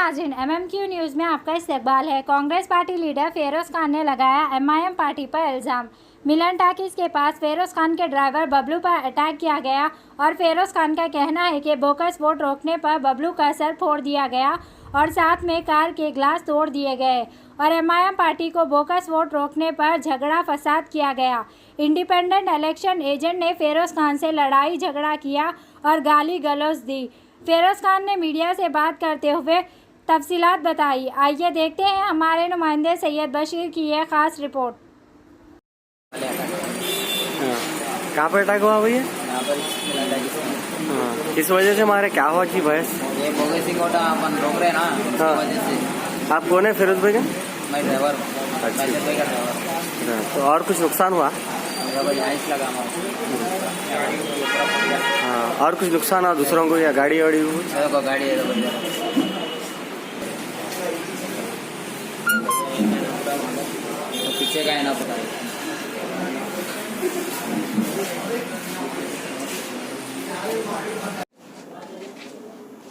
नाज़रीन, MMQ news में आपका इस्तकबाल है। कांग्रेस पार्टी लीडर फेरोज़ खान ने लगाया MIM पार्टी पर इल्ज़ाम। मिलन टाकीज़ के पास फेरोज़ खान के ड्राइवर बबलू पर अटैक किया गया और फेरोज़ खान का कहना है कि बोकस वोट रोकने पर बबलू का सर फोड़ दिया गया और साथ में कार के ग्लास तोड़ दिए गए और MIM पार्टी को बोकस वोट रोकने पर झगड़ा फसाद किया गया। इंडिपेंडेंट इलेक्शन एजेंट ने फेरोज़ खान से लड़ाई झगड़ा किया और गाली गलौज दी। फेरोज़ खान ने मीडिया से बात करते हुए तफसीलात बताई। आइए देखते हैं हमारे नुमाइंदे सैयद बशीर की यह खास रिपोर्ट। कहाँ पर अटैक हुआ भैया? यहाँ पर किस वजह से मारे, क्या हुआ की बहस? ये बोगे सिंह कोटा अपन रोक रहे ना, उसकी हाँ। वजह से। आप कौन है फिरोज भाई का? मैं ड्राइवर हूँ, मैनेजर भाई का ड्राइवर। तो और कुछ नुकसान हुआ? मेरा भाई आइस लगा हाँ, और कुछ नुकसान हुआ दूसरों को या गाड़ी वाड़ी को? मेरे को गाड़ी है तो पीछे का है ना पता है।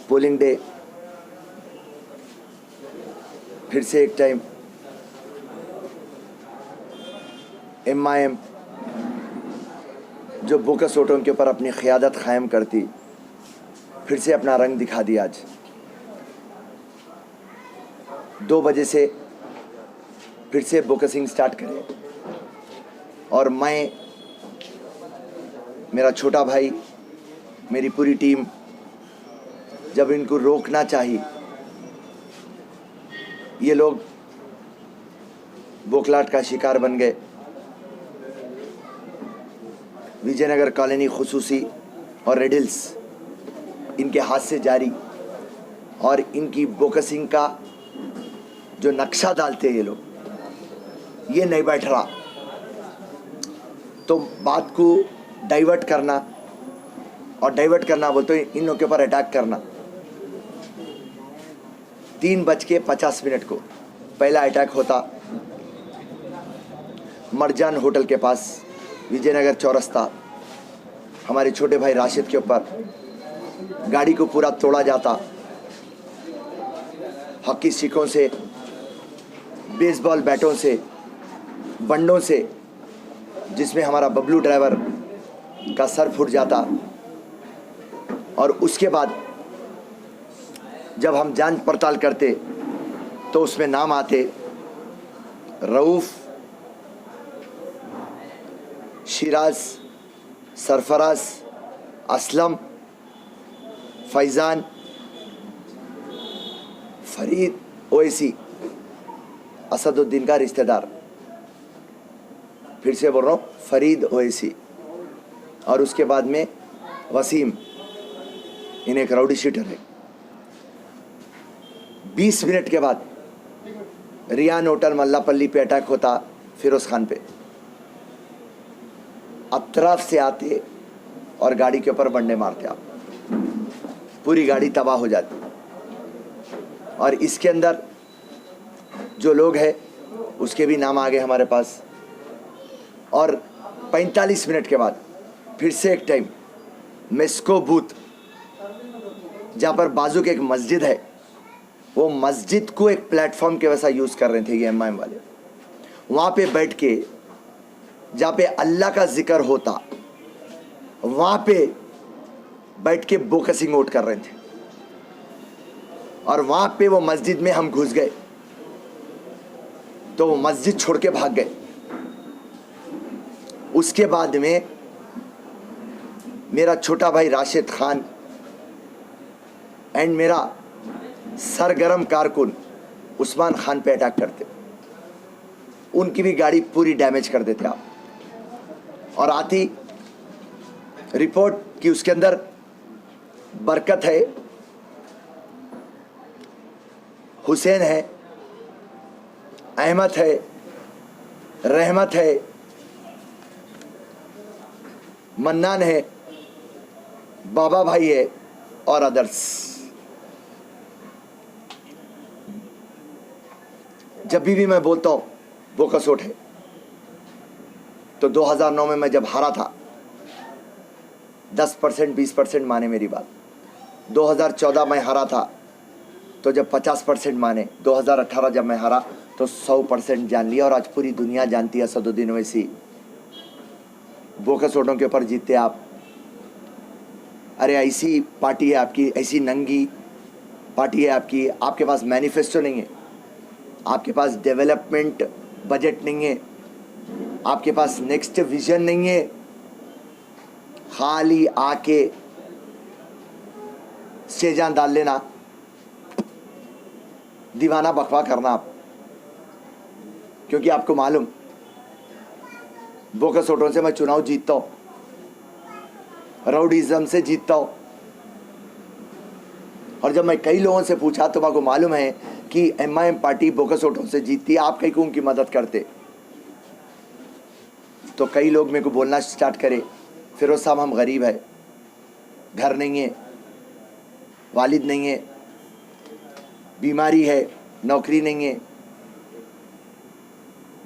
पोलिंग डे फिर से एक टाइम MIM जो बोकस वोटों के ऊपर अपनी क़यादत कायम करती, फिर से अपना रंग दिखा दिया। आज 2 बजे से फिर से बोकसिंग स्टार्ट करे और मैं, मेरा छोटा भाई, मेरी पूरी टीम जब इनको रोकना चाहिए, ये लोग बोखलाहट का शिकार बन गए। विजयनगर कॉलोनी खुसूसी और रेड हिल्स इनके हाथ से जारी और इनकी बोकसिंग का जो नक्शा डालते हैं ये लोग, ये नहीं बैठ रहा। तो बात को डाइवर्ट करना और डाइवर्ट करना बोलते हैं इन लोगों के ऊपर अटैक करना। 3:50 को पहला अटैक होता मरजान होटल के पास, विजयनगर चौरस्ता। हमारे छोटे भाई राशिद के ऊपर गाड़ी को पूरा तोड़ा जाता, हॉकी स्टिकों से, बेसबॉल बैटों से, बंडों से, जिसमें हमारा बबलू ड्राइवर का सर फूट जाता। और उसके बाद जब हम जांच पड़ताल करते तो उसमें नाम आते रऊफ़, शिराज, सरफराज, असलम, फैज़ान, फरीद, ओवैसी, असदुद्दीन का रिश्तेदार। फिर से बोल रहा हूँ, फरीद ओवैसी। और उसके बाद में वसीम, इन्हें एक राउडी शीटर है। 20 मिनट के बाद रियान होटल मल्लापल्ली पे अटैक होता फिरोज़ खान पे। अतराफ से आते और गाड़ी के ऊपर बंडे मारते, आप पूरी गाड़ी तबाह हो जाती। और इसके अंदर जो लोग हैं उसके भी नाम आ गए हमारे पास। और 45 मिनट के बाद फिर से एक टाइम मेस्को बूथ, जहाँ पर बाजू के एक मस्जिद है, वो मस्जिद को एक प्लेटफॉर्म के वैसा यूज़ कर रहे थे ये MIM वाले। वहाँ पे बैठ के, जहाँ पे अल्लाह का जिक्र होता, वहाँ पे बैठ के बोकसिंग वोट कर रहे थे। और वहाँ पे वो मस्जिद में हम घुस गए तो वो मस्जिद छोड़ के भाग गए। उसके बाद में मेरा छोटा भाई राशिद खान एंड मेरा सरगर्म कारकुन उस्मान खान पे अटैक करते, उनकी भी गाड़ी पूरी डैमेज कर देते आप। और आती रिपोर्ट कि उसके अंदर बरकत है, हुसैन है, अहमद है, रहमत है, मन्नान है, बाबा भाई है और अदर्स। जब भी मैं बोलता हूँ बोकस वोट है, तो 2009 में मैं जब हारा था 10% 20% माने मेरी बात। 2014 में हारा था तो जब 50% माने, 2018 जब मैं हारा तो 100% जान लिया, और आज पूरी दुनिया जानती है असदुद्दीन ओवैसी बोकस वोटों के ऊपर जीतते आप। अरे ऐसी पार्टी है आपकी, ऐसी नंगी पार्टी है आपकी, आपके पास मैनिफेस्टो नहीं है, आपके पास डेवलपमेंट बजट नहीं है, आपके पास नेक्स्ट विजन नहीं है, खाली आके सेजान डाल लेना, दीवाना बकवा करना आप। क्योंकि आपको मालूम बोकस वोटों से मैं चुनाव जीतता हूं, राउडीज़म से जीतता हूं। और जब मैं कई लोगों से पूछा तो मेरे को मालूम है कि एमआईएम पार्टी बोकस वोटों से जीतती है, आप कई को उनकी मदद करते। तो कई लोग मेरे को बोलना स्टार्ट करे, फिरोज साहब हम गरीब है, घर नहीं है, वालिद नहीं है, बीमारी है, नौकरी नहीं है,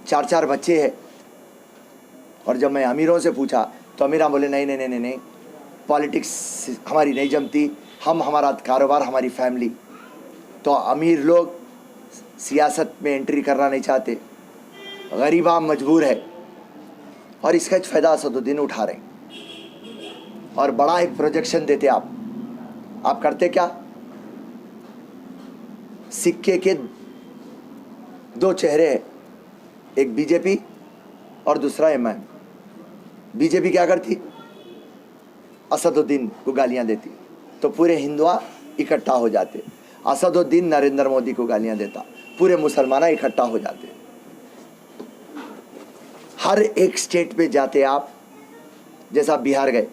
4 बच्चे हैं। और जब मैं अमीरों से पूछा तो अमीरा बोले नहीं नहीं नहीं नहीं, पॉलिटिक्स हमारी नहीं जमती, हम हमारा कारोबार, हमारी फैमिली। तो अमीर लोग सियासत में एंट्री करना नहीं चाहते, गरीब आम मजबूर है, और इसका फ़ायदा असदुद्दीन उठा रहे हैं। और बड़ा एक प्रोजेक्शन देते आप करते क्या? सिक्के के 2 चेहरे हैं, एक बीजेपी और दूसरा एमआईएम। बीजेपी क्या करती? असदुद्दीन को गालियां देती, तो पूरे हिंदुआ इकट्ठा हो जाते। असदुद्दीन नरेंद्र मोदी को गालियां देता, पूरे मुसलमान इकट्ठा हो जाते। हर एक स्टेट पे जाते आप, जैसा बिहार गए,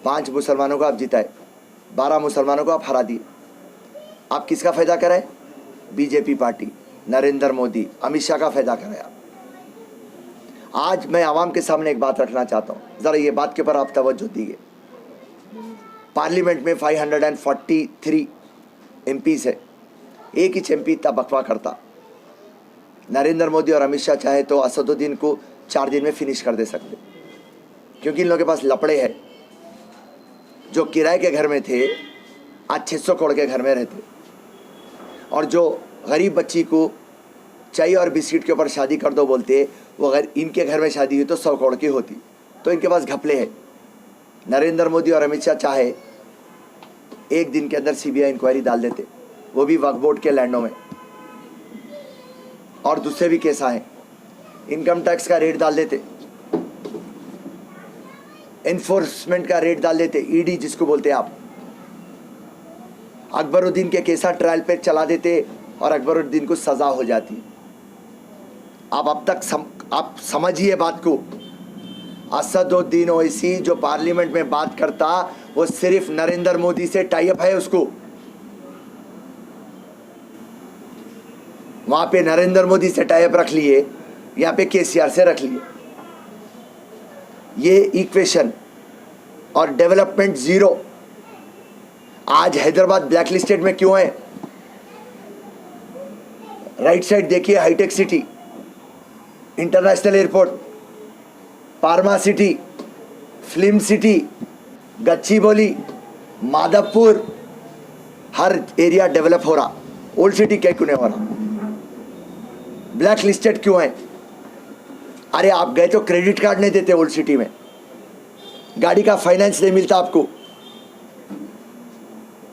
5 मुसलमानों को आप जिताए, 12 मुसलमानों को आप हरा दिए। आप किसका फ़ायदा कराए? बीजेपी पार्टी, नरेंद्र मोदी, अमित शाह का फ़ायदा कराए आप। आज मैं आवाम के सामने एक बात रखना चाहता हूँ, ज़रा ये बात के ऊपर आप तवज्जो दीजिए। पार्लियामेंट में 543 एमपीज़ है, एक ही एमपी इतना बकवा करता। नरेंद्र मोदी और अमित शाह चाहे तो असदुद्दीन को 4 दिन में फिनिश कर दे सकते, क्योंकि इन लोगों के पास लपड़े हैं। जो किराए के घर में थे आज 600 करोड़ के घर में रहते, और जो गरीब बच्ची को चाय और बिस्किट के ऊपर शादी कर दो बोलते, वो अगर इनके घर में शादी हुई तो 100 करोड़ की होती। तो इनके पास घपले हैं। नरेंद्र मोदी और अमित शाह चाहे एक दिन के अंदर सीबीआई इंक्वायरी डाल देते, वो भी वक्फ बोर्ड के लैंडों में, और दूसरे भी केस आए, इनकम टैक्स का रेट डाल देते, एनफोर्समेंट का रेट डाल देते, ईडी जिसको बोलते आप। अकबरुद्दीन के केसा ट्रायल पे चला देते और अकबरुद्दीन को सजा हो जाती। आप अब तक आप समझिए बात को। असदुद्दीन ओवैसी जो पार्लियामेंट में बात करता, वो सिर्फ नरेंद्र मोदी से टाई अप है उसको। वहां पे नरेंद्र मोदी से टाई अप रख लिए, यहाँ पे केसीआर से रख लिए। ये इक्वेशन और डेवलपमेंट जीरो। आज हैदराबाद ब्लैक लिस्टेड में क्यों है? राइट साइड देखिए, hitech city, international airport, pharma city, film city, Gachibowli, Madhavpur, हर एरिया डेवलप हो रहा। ओल्ड सिटी क्यों नहीं हो रहा? ब्लैक लिस्टेड क्यों है? अरे आप गए तो क्रेडिट कार्ड नहीं देते ओल्ड सिटी में, गाड़ी का फाइनेंस नहीं मिलता आपको,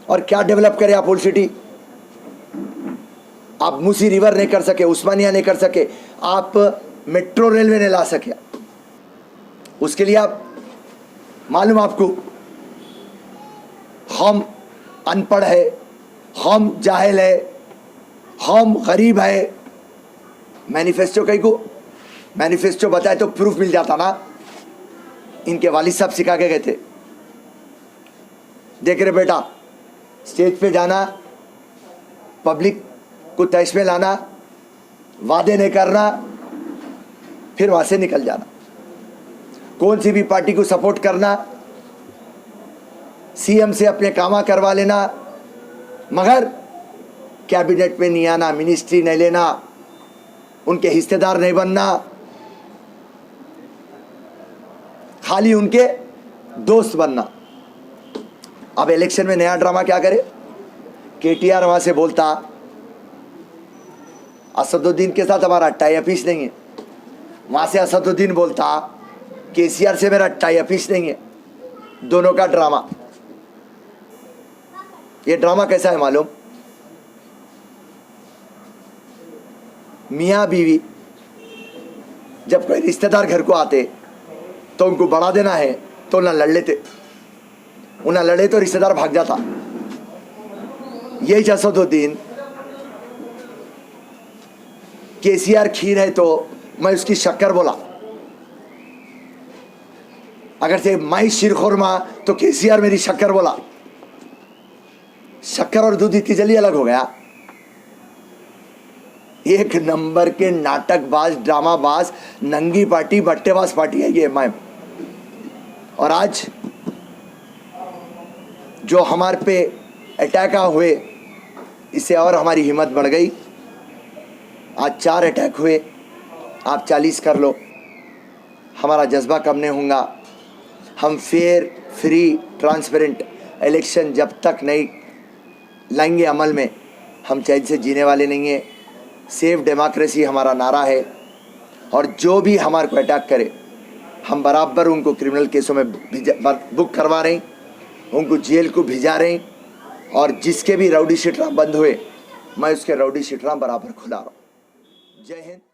और क्या डेवलप करें आप ओल्ड सिटी? आप मूसी रिवर नहीं कर सके, उस्मानिया नहीं कर सके, आप मेट्रो रेलवे नहीं ला सके। उसके लिए आप मालूम आपको, हम अनपढ़ है, हम जाहिल है, हम गरीब है। मैनिफेस्टो कहीं को मैनिफेस्टो बताए तो प्रूफ मिल जाता ना। इनके वालिद साहब सिखा के गए थे, देख रहे बेटा, स्टेज पे जाना, पब्लिक को तैश में लाना, वादे नहीं करना, फिर वहां से निकल जाना। कौन सी भी पार्टी को सपोर्ट करना, सीएम से अपने कामा करवा लेना, मगर कैबिनेट में नहीं आना, मिनिस्ट्री नहीं लेना, उनके हिस्सेदार नहीं बनना, खाली उनके दोस्त बनना। अब इलेक्शन में नया ड्रामा क्या करे? केटीआर वहाँ से बोलता असदुद्दीन के साथ हमारा टाई अपिश नहीं है, वहाँ से असदुद्दीन बोलता केसीआर से मेरा टाई अपिश नहीं है। दोनों का ड्रामा। ये ड्रामा कैसा है मालूम? मियाँ बीवी जब कोई रिश्तेदार घर को आते तो उनको बढ़ा देना है तो ना लड़ लेते, ना लड़े तो रिश्तेदार भाग जाता। यही असदुद्दीन केसीआर खीर है तो मैं उसकी शक्कर बोला, अगर से मैं शीरखुरमा तो केसीआर मेरी शक्कर बोला। शक्कर और दूध इतनी जल्दी अलग हो गया। एक नंबर के नाटकबाज, ड्रामाबाज, नंगी पार्टी, बट्टेबाज पार्टी है ये एमआईएम। और आज जो हमारे पे अटैक हुए, इससे और हमारी हिम्मत बढ़ गई। आज 4 अटैक हुए, आप 40 कर लो, हमारा जज्बा कम नहीं होगा। हम फेयर, फ्री, ट्रांसपेरेंट इलेक्शन जब तक नहीं लाएंगे अमल में, हम चैन से जीने वाले नहीं हैं। सेफ डेमोक्रेसी हमारा नारा है। और जो भी हमारे को अटैक करे, हम बराबर उनको क्रिमिनल केसों में बुक करवा रहे हैं, उनको जेल को भिजा रहे हैं। और जिसके भी राउडी शीटराम बंद हुए, मैं उसके राउडी शीटराम बराबर खुला रहा हूँ। जय हिंद।